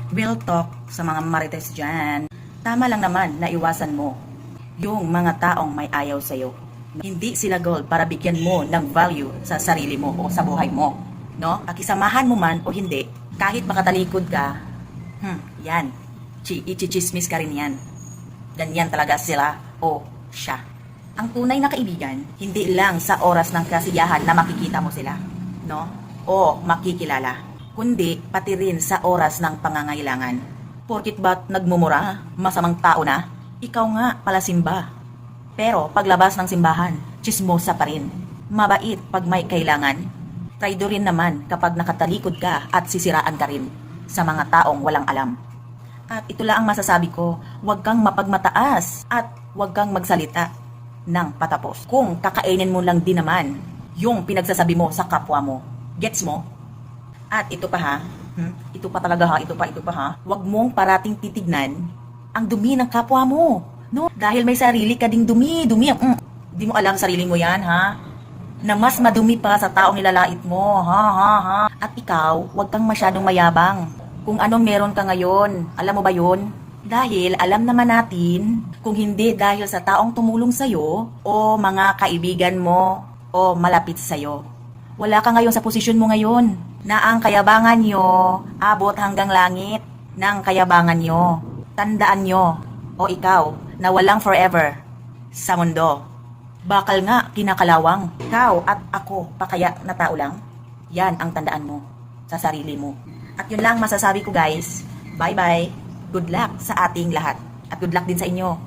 Real talk sa mga marites dyan. Tama lang naman na iwasan mo yung mga taong may ayaw sa'yo. Hindi sila goal para bigyan mo ng value sa sarili mo o sa buhay mo. No? Pakisamahan mo man o hindi, kahit makatalikod ka, yan, ichichismis ka rin yan. Ganyan talaga sila o siya. Ang tunay na kaibigan, hindi lang sa oras ng kasiyahan na makikita mo sila, no? O makikilala, kundi pati rin sa oras ng pangangailangan. Porkit ba't nagmumura, masamang tao na, ikaw nga pala simba. Pero paglabas ng simbahan, chismosa pa rin. Mabait pag may kailangan. Traitor rin naman kapag nakatalikod ka at sisiraan ka rin sa mga taong walang alam. At ito lang ang masasabi ko, huwag kang mapagmataas at huwag kang magsalita ng patapos. Kung kakainin mo lang din naman yung pinagsasabi mo sa kapwa mo. Gets mo? At ito pa ha, ito pa talaga ha, ito pa ha. Huwag mong parating titignan ang dumi ng kapwa mo. No? Dahil may sarili ka ding dumi. Di mo alam sarili mo yan ha. Na mas madumi pa sa taong nilalait mo. Ha. At ikaw, huwag kang masyadong mayabang. Kung anong meron ka ngayon, alam mo ba yun? Dahil alam naman natin, kung hindi dahil sa taong tumulong sa'yo, o mga kaibigan mo, o malapit sa'yo, wala ka ngayon sa posisyon mo ngayon, na ang kayabangan nyo, abot hanggang langit ng kayabangan nyo. Tandaan nyo, o ikaw, na walang forever sa mundo. Bakal nga kinakalawang, ikaw at ako, pakaya na tao lang. Yan ang tandaan mo sa sarili mo. At yun lang masasabi ko guys. Bye-bye. Good luck sa ating lahat. At good luck din sa inyo.